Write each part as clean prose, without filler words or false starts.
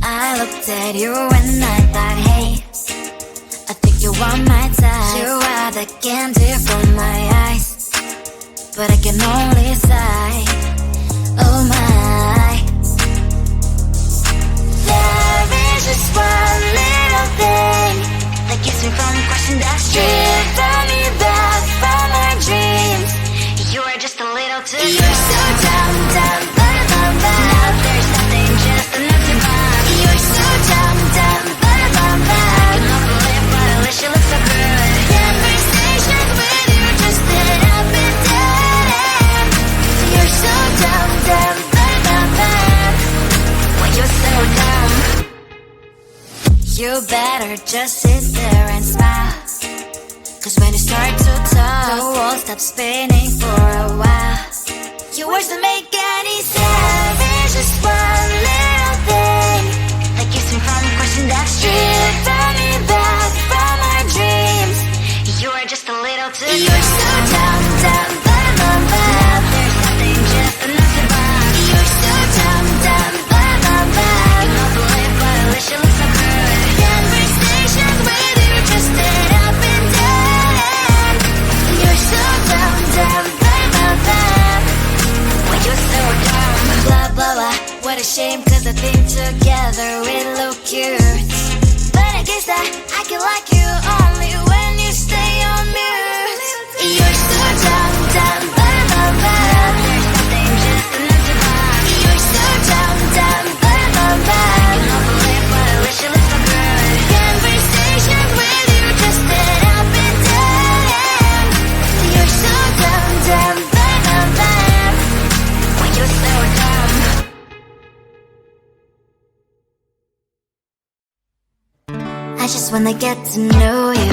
I looked at you and I thought, hey, I think you are my type. You are the candy from my eyes, but I can only sigh, oh my. There is just one little thing that keeps me from crossing that street. Drive me back from my dreams. You are just a little too good. You're so dumb, dumb, but now there's nothing, just enough to buy. You're so dumb, dumb, but I cannot believe but at least you look so good. Conversations with you just end up in dead end. You're so dumb, dumb, but when you're so dumb. You better just sit there and smile, 'cause when you start to talk, the world stops spinning for a while. Your words don't make any sense. There's just one little thing that keeps me from crossing that street. Drive me back from our dreams. You are just a little too good. You're so dumb, dumb, but now there's nothing, just enough to buy. You're so dumb, dumb, but I cannot believe but at least you look so good. Conversations with you just end up in dead end. You're so dumb, dumb, but when you're so dumb. Blah, blah, blah, what a shame, 'cause I think together we look cute. But I guess that I can like you only when you stay on mute. You're so dumb, dumb, but there's nothing, just enough to buy. You're so dumb, dumb, but I cannot believe but at least you look so good. Conversations with you just end up in dead end. You're so dumb, dumb, but when you're so dumb. I just wanna get to know you,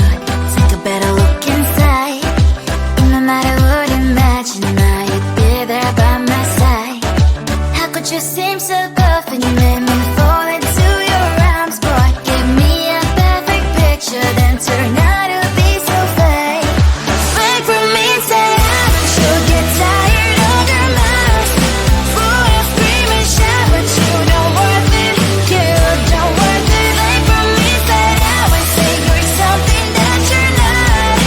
take a better look inside. And no matter what, imagine now you'd be there by my side. How could you seem so tough and you made me fall into your arms, boy? Give me a perfect picture, then turn out to be so fake. Fake from me, say I should get tired of your mouth. Boy, I scream and shout, but you don't worth it. You don't worth it. Fake from me, say I would say you're something that you're not.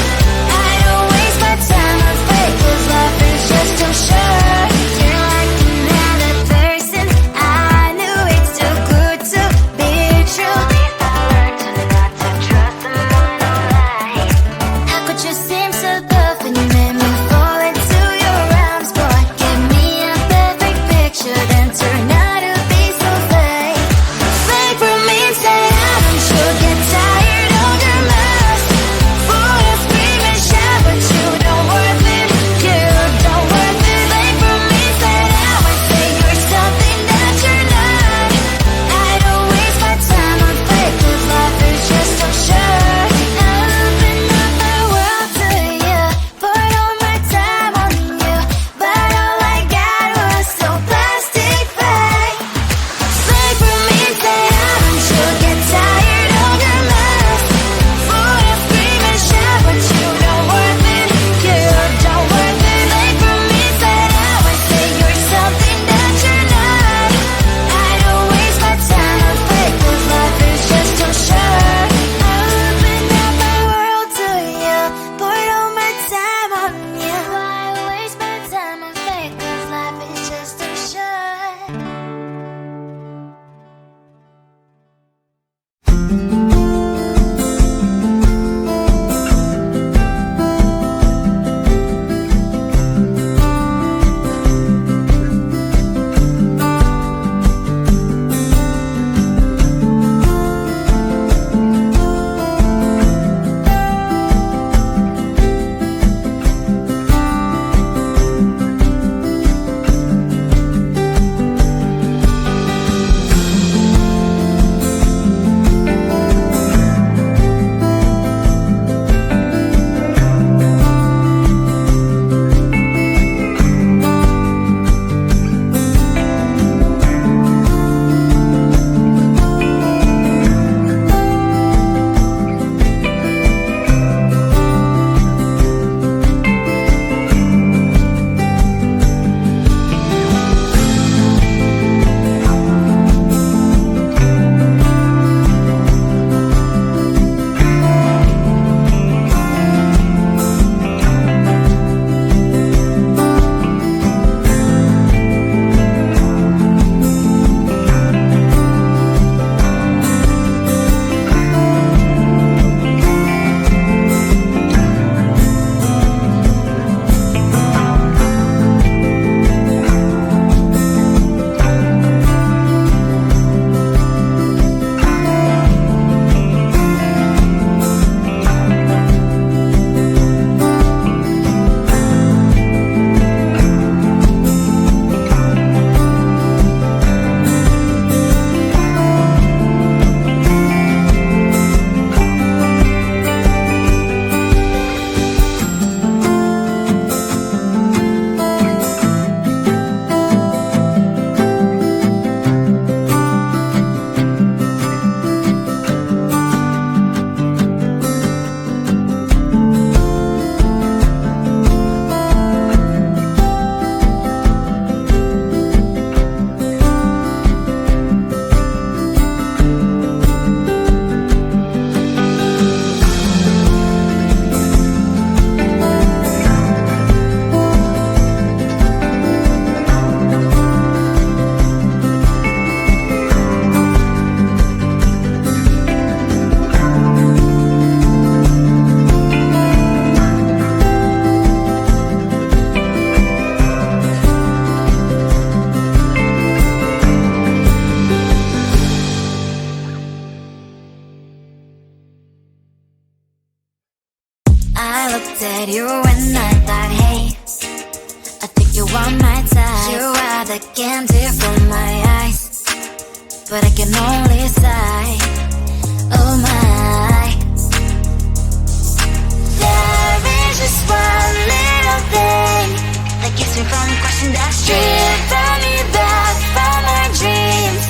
looked at you and I thought, hey, I think you are my type. You are the candy from my eyes, but I can only sigh, oh my. There is just one little thing that keeps me from crossing that street. Drive me back from my dreams.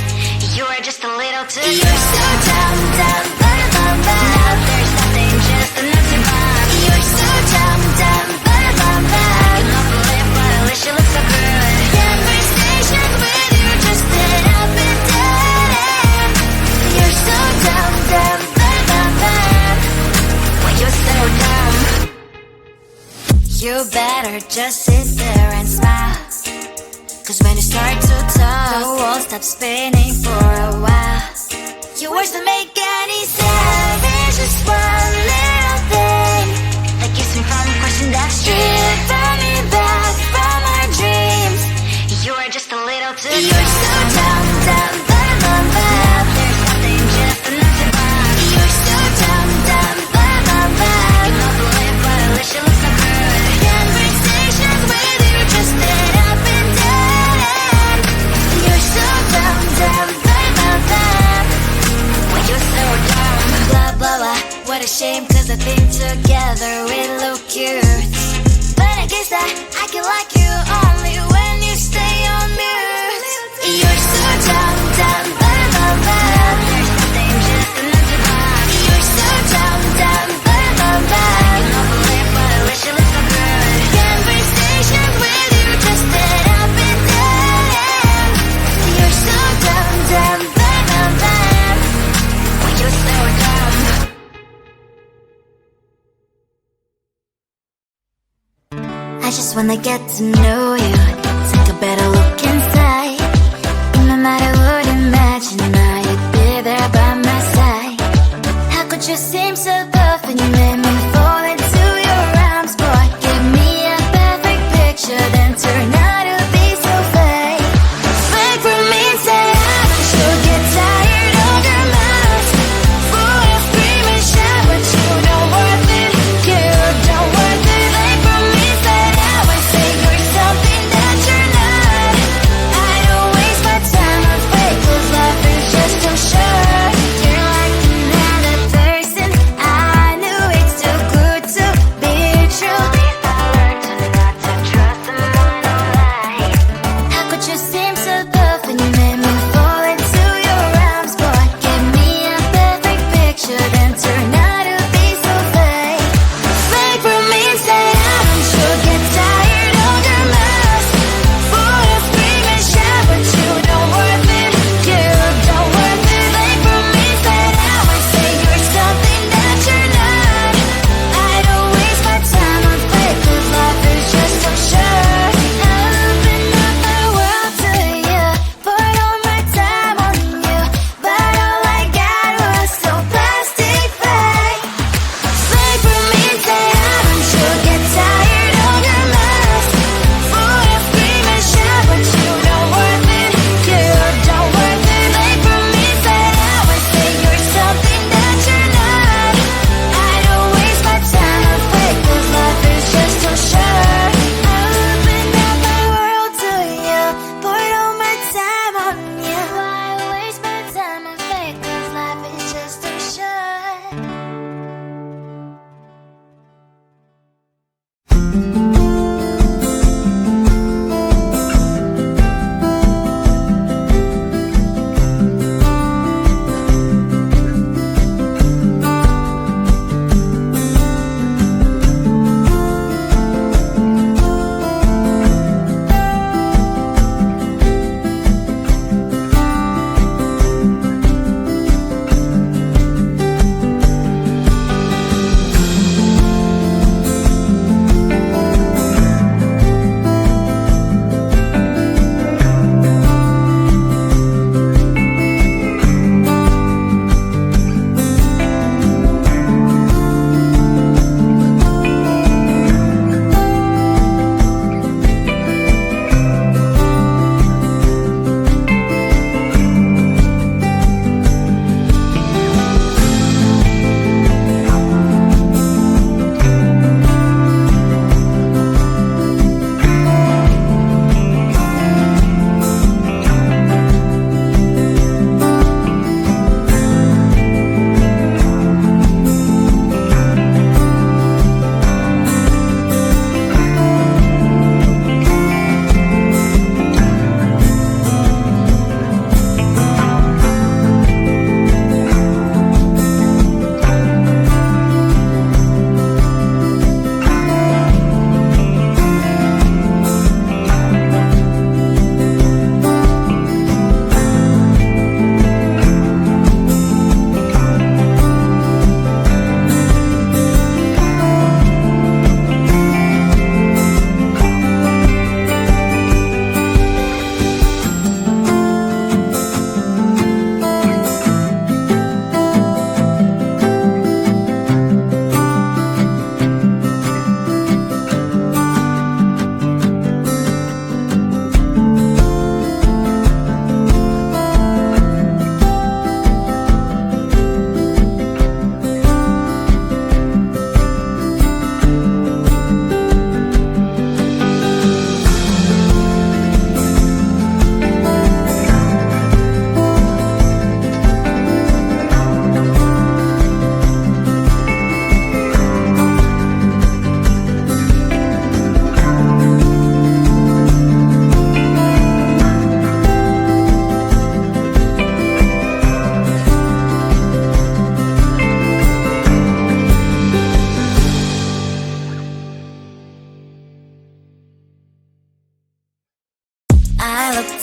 You are just a little too good. You're so dumb, dumb, bum, bum, bum. Now there's nothing, just an empty bomb. You're so dumb, dumb, bum, bum, bum. You don't believe, but at least you look so good. Conversations with you just sit up and down. You're so dumb, dumb, bum, bum, bum. When you're so dumb, you better just sit there and smile. Cause when you start to talk, the world stops spinning for a while. Your words don't make any sense. There's just one little thing that keeps me from crossing that street. Drive me back from our dreams. You are just a little too good. You're so dumb, dumb, bum, bum, bum. There's nothing, just an empty bomb. You're so dumb, dumb, bum, bum, bum. You don't believe, but at least you look so good. Conversations with you just sit up and down. You're so dumb, dumb, bum, bum, bum. When you're so dumb, blah, blah, blah. What a shame, cause I think together we look cute. But I guess that I can like you only when you stay on mute. You're so dumb, dumb, bum, bum, bum. There's nothing, just an empty bomb. You're so dumb, dumb, bum, bum, bum. You don't believe, but at least you look so good. Conversations with you just sit up and down. You're so dumb, dumb, bum, bum, bum. When you're so dumb. I just wanna get to know you, take a better look inside. No matter what, imagine now you'd be there by my side. How could you seem so tough and you made me fall into your arms, boy? Give me a perfect picture, then turn out to be so fake. Fake from me, say I should get tired of your mouth. Full of scream and shout, but you don't worth it. You don't worth it. Fake from me, say I would say you're something that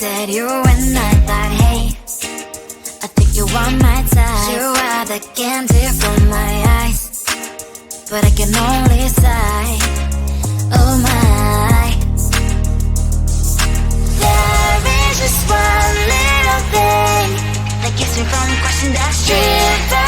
said you and I thought, hey, I think you are my type. You are the candy from my eyes, but I can only sigh, oh my. There is just one little thing that keeps me from crossing that street.